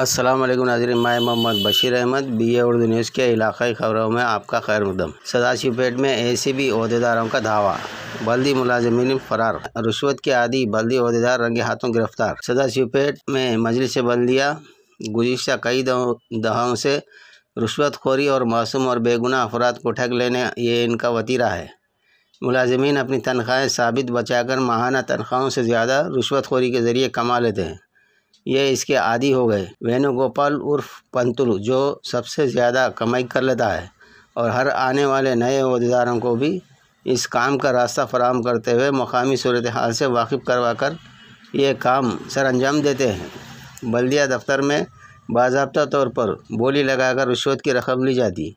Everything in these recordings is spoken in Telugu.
अस्सलाम वालेकुम नाज़रीन, मैं मोहम्मद बशीर अहमद BA उर्दू न्यूज़ के इलाक़ाई ख़बरों में आपका खैर मक़दम। सदाशिवपेट में ACB ओहदेदारों का धावा, बल्दी मुलाजिमीन फरार, रुश्वत के आदी बल्दी ओहदेदार रंगे हाथों गिरफ्तार। सदाशिवपेट में मजलिस बल्दिया गुज़िश्ता कई दहाओं से रुश्वतखोरी और मासूम और बेगुनाह अफराद को ठग लेने ये इनका वतीरा है। मुलाजिमीन अपनी तनख्वाहें साबित बचाकर माहाना तनख्वाहों से ज़्यादा रुश्वतखोरी के ज़रिए कमा लेते हैं। ये इसके आदी हो गए। वेणुगोपाल उर्फ पंतुलू जो सबसे ज़्यादा कमाई कर लेता है और हर आने वाले नए ओहदेदारों को भी इस काम का रास्ता फराहम करते हुए मकामी सूरत हाल से वाकिफ़ करवा कर ये काम सर अंजाम देते हैं। बल्दिया दफ्तर में बाज़ाब्ता तौर पर बोली लगाकर रिश्वत की रकम ली जाती,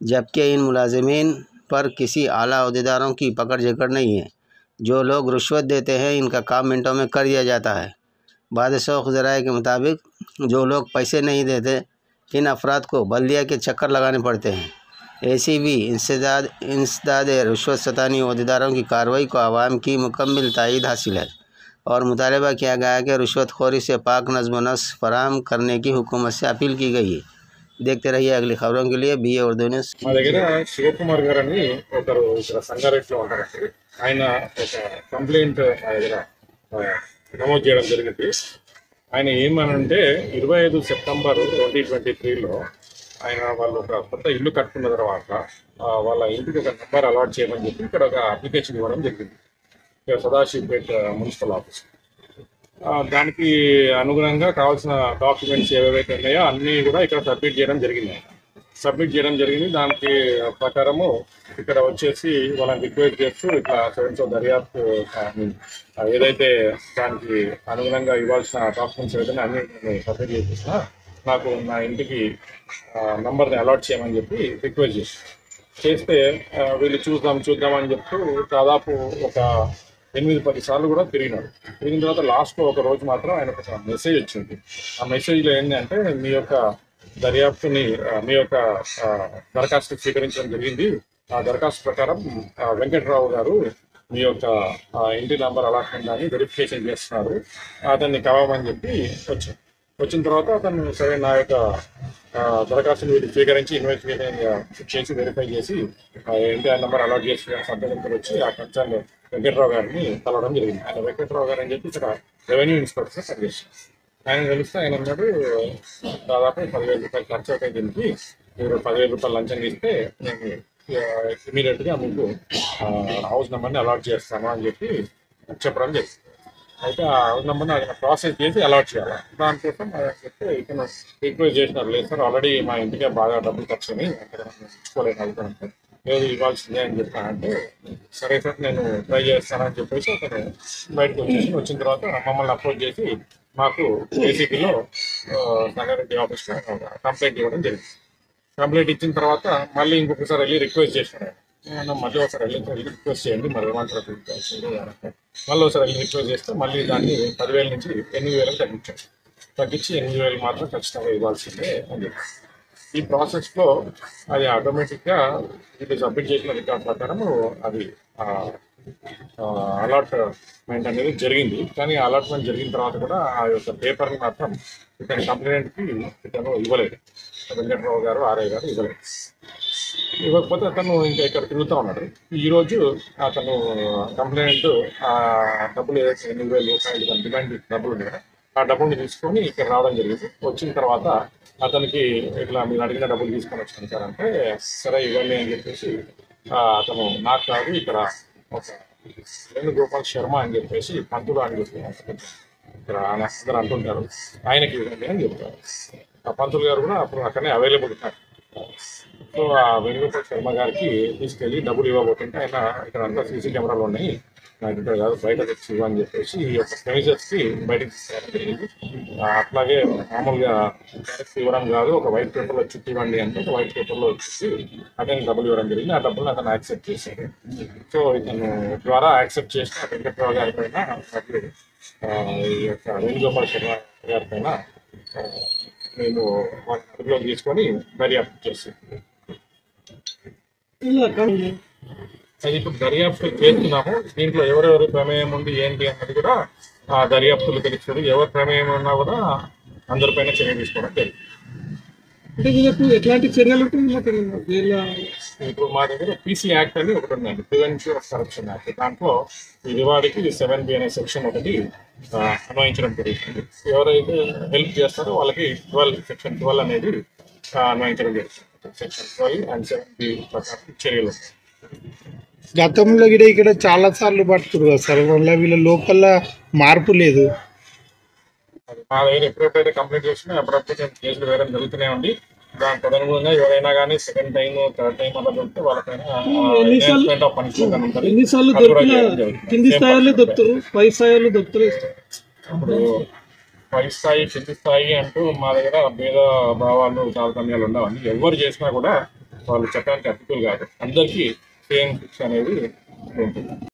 जबकि इन मुलाजिमीन पर किसी आला ओहदेदारों की पकड़ जकड़ नहीं है। जो लोग रिश्वत देते हैं इनका काम मिनटों में कर दिया जाता है। बाद शौक़ ज़राए के मुताबिक जो लोग पैसे नहीं देते इन अफराद को बल्दिया के चक्कर लगाने पड़ते हैं। ACB इंसदाद रिश्वत सतानी ओहदेदारों की कार्रवाई को आवाम की मुकम्मल तायीद हासिल है और मुतालबा किया गया है कि रिश्वतखोरी से पाक नज़्म नस्क़ फराहम करने की हुकूमत से अपील की गई है। देखते रहिए अगली खबरों के लिए BA उर्दू न्यूज़। మా దగ్గర శివకుమార్ గారు అని ఒకరు ఇక్కడ సంగారెడ్డిలో ఉంటారండి. ఆయన ఒక కంప్లైంట్ మా దగ్గర నమోదు చేయడం జరిగింది. ఆయన ఏమనంటే 25 సెప్టెంబర్ 2023లో ఆయన వాళ్ళు ఒక కొత్త ఇల్లు కట్టుకున్న తర్వాత వాళ్ళ ఇంటికి ఒక నెంబర్ అలాట్ చేయమని చెప్పి ఇక్కడ ఒక అప్లికేషన్ ఇవ్వడం జరిగింది సదాశివపేట మున్సిపల్ ఆఫీస్. దానికి అనుగుణంగా కావాల్సిన డాక్యుమెంట్స్ ఏవైతే ఉన్నాయో అన్నీ కూడా ఇక్కడ సబ్మిట్ చేయడం జరిగింది. దానికి ప్రకారము ఇక్కడ వచ్చేసి వాళ్ళని రిక్వెస్ట్ చేస్తూ ఇట్లా సెవెన్సో దర్యాప్తు ఏదైతే దానికి అనుగుణంగా ఇవ్వాల్సిన డాక్యుమెంట్స్ ఏదైనా అన్ని సబ్మిట్ చేసేసిన నాకు నా ఇంటికి నంబర్ని అలాట్ చేయమని చెప్పి రిక్వెస్ట్ చేస్తే వీళ్ళు చూద్దామని చెప్తూ దాదాపు ఒక 8-10 సార్లు కూడా తిరిగిన తర్వాత లాస్ట్లో ఒక రోజు మాత్రం ఆయన ఒక మెసేజ్ వచ్చింది. ఆ మెసేజ్లో ఏంటంటే మీ యొక్క దర్యాప్తుని మీ యొక్క దరఖాస్తు స్వీకరించడం జరిగింది. ఆ దరఖాస్తు ప్రకారం వెంకట్రావు గారు మీ యొక్క ఇంటి నంబర్ అలాట్మెంట్ అని వెరిఫికేషన్ చేస్తున్నారు, అతన్ని కలవమని చెప్పి వచ్చిన తర్వాత అతను సరే నా యొక్క దరఖాస్తుని వీళ్ళు స్వీకరించి ఇన్వెస్టిగేషన్ చేసి వెరిఫై చేసి ఇంటి నంబర్ అలాట్ చేసి సంతకంతో వచ్చి ఆ కన్సర్న్ వెంకట్రావు గారిని కలవడం జరిగింది. ఆయన వెంకట్రావు గారు అని చెప్పి ఇక్కడ రెవెన్యూ ఇన్స్పెక్టర్ పనిచేస్తారు. ఆయన తెలిస్తే ఆయన అన్నాడు దాదాపు 10,000 రూపాయలు ఖర్చు అవుతాయి, దీనికి మీరు 10,000 రూపాయలు లంచం ఇస్తే నేను ఇమీడియట్గా మీకు హౌస్ నెంబర్ని అలాట్ చేస్తాను అని చెప్పి చెప్పడం జరిగింది. అయితే ఆ హౌస్ నెంబర్ని ఆయన ప్రాసెస్ చేసి అలాట్ చేయాలి. దానికోసం చెప్తే ఇతను రిక్వెస్ట్ చేసినారు, లేదు సార్ ఆల్రెడీ మా ఇంటికే బాగా డబ్బులు ఖర్చు అని అక్కడ ఇచ్చుకోలేని అవుతానంటే లేదు ఇవ్వాల్సిందే అని చెప్పానంటే సరే సార్ నేను ట్రై చేస్తానని చెప్పేసి అతను బయటకు వచ్చిన తర్వాత మమ్మల్ని అప్రోచ్ చేసి మాకు ACBలో సంగారెడ్డి ఆఫీస్లో కంప్లైంట్ ఇవ్వడం జరిగింది. కంప్లైంట్ ఇచ్చిన తర్వాత మళ్ళీ ఇంకొకసారి వెళ్ళి రిక్వెస్ట్ చేసినారు, మళ్ళీ ఒకసారి వెళ్ళి రిక్వెస్ట్ చేయండి మరి ఏమంటారు. మళ్ళీ ఒకసారి వెళ్ళి రిక్వెస్ట్ చేస్తే మళ్ళీ దాన్ని 10,000 నుంచి 8,000 తగ్గించి 8,000 మాత్రం ఖచ్చితంగా ఇవ్వాల్సిందే అని చెప్పి ఈ ప్రాసెస్లో అది ఆటోమేటిక్గా ఇది సబ్మిట్ చేసిన రికార్డ్ ప్రకారం అది అలాట్మెంట్ అనేది జరిగింది. కానీ అలాట్మెంట్ జరిగిన తర్వాత కూడా ఆ యొక్క పేపర్ని మాత్రం ఇతని కంప్లైంట్కి ఇతను ఇవ్వలేదు. వెంకట్రావు గారు RI గారు ఇవ్వకపోతే అతను ఇంకా ఇక్కడ తిరుగుతూ ఉన్నాడు. ఈరోజు అతను కంప్లైంట్ డబ్బులు ఏదైతే 8,000 రూపాయలు డిమాండ్ డబ్బులు ఉన్నాయో ఆ డబ్బుని తీసుకొని ఇక్కడ రావడం జరిగింది. వచ్చిన తర్వాత అతనికి ఇట్లా మీరు అడిగిన డబ్బులు తీసుకొని వచ్చాను సార్ అంటే సరే ఇవ్వండి అని చెప్పేసి అతను నాకు కాదు ఇక్కడ ఒక వేణుగోపాల్ శర్మ అని చెప్పేసి పంతులు అని చెప్పి ఇక్కడ అందరూ అంటుంటారు, ఆయనకి ఇవ్వండి అని చెప్తారు. ఆ పంతులు గారు కూడా అప్పుడు అక్కడనే అవైలబుల్ ఉన్నారు. సో ఆ వేణుగోపాల్ శర్మ గారికి తీసుకెళ్ళి డబ్బులు ఇవ్వబోతుంటే ఆయన ఇక్కడ అంతా CC కెమెరాలు ఉన్నాయి, నాకు ఇక్కడ కాదు బయట తెచ్చి ఇవ్వని చెప్పేసి ఈ యొక్క ప్రెమిసెస్కి బయటకు తీసుకురావడం జరిగింది. అట్లాగే మామూలుగా ఇవ్వడం కాదు, ఒక వైట్ పేపర్లో చుట్టి ఇవ్వండి అంటే ఒక వైట్ పేపర్లో చుట్టి అతనికి డబ్బులు ఇవ్వడం జరిగింది. ఆ డబ్బులు అతను యాక్సెప్ట్ చేశాడు. సో ఇతను ద్వారా యాక్సెప్ట్ చేసిన వెంకట్రావు గారి పైన మరియు ఈ యొక్క వేణుగోపాల్ శర్మ గారి పైన నేను అదుపులోకి తీసుకొని దర్యాప్తు చేశాను. అది ఇప్పుడు దర్యాప్తు చేస్తున్నాము. దీంట్లో ఎవరెవరి ప్రమేయం ఉంది ఏంటి అన్నది కూడా ఆ దర్యాప్తులు తెలుస్తుంది. ఎవరి ప్రమేయం ఉన్నా కూడా అందరిపైన చర్య తీసుకోవడం జరిగింది. అంటే వీళ్ళకు ఎట్లాంటి చర్యలు ఉంటాయి? ఇప్పుడు మా దగ్గర పీసీ యాక్ట్ అని ఒకటి ఉందండి, ప్రివెన్షన్ ఆఫ్ కరప్షన్ యాక్ట్. దాంట్లో ఈ రివార్డ్కి 7B అనే సెక్షన్ ఒకటి అన్వయించడం జరుగుతుంది. ఎవరైతే హెల్ప్ చేస్తారో వాళ్ళకి సెక్షన్ 12 అనేది అన్వయించడం జరుగుతుంది. సెక్షన్ 12 అండ్ 7B ప్రకారం చర్యలు. గతంలో ఇక్కడ చాలా సార్లు పట్టుకురు కదా సార్, వల్ల వీళ్ళ లోపల మార్పు లేదు. మా దగ్గర ఎప్పుడెప్పుడైతే కంప్లైంట్ చేసినా అప్పుడప్పుడు కేసులు వేయడం జరుగుతూనే ఉంది. దాని తదనుగుణంగా ఎవరైనా కానీ సెకండ్ టైం థర్డ్ టైం అలా దొరికితే వాళ్ళపైన ఎన్నిసార్లు దొరికినా కింది స్థాయిలో దొరుకుతారు, పై స్థాయిలో దొరుకుతారు. ఇప్పుడు పై స్థాయి కింది స్థాయి అంటూ మా దగ్గర భేద భావాలు తారతమ్యాలు ఉండవని ఎవరు చేసినా కూడా వాళ్ళు చట్టానికి అతిథులు కాదు, అందరికీ సేమ్ శిక్ష అనేది ఉంటుంది.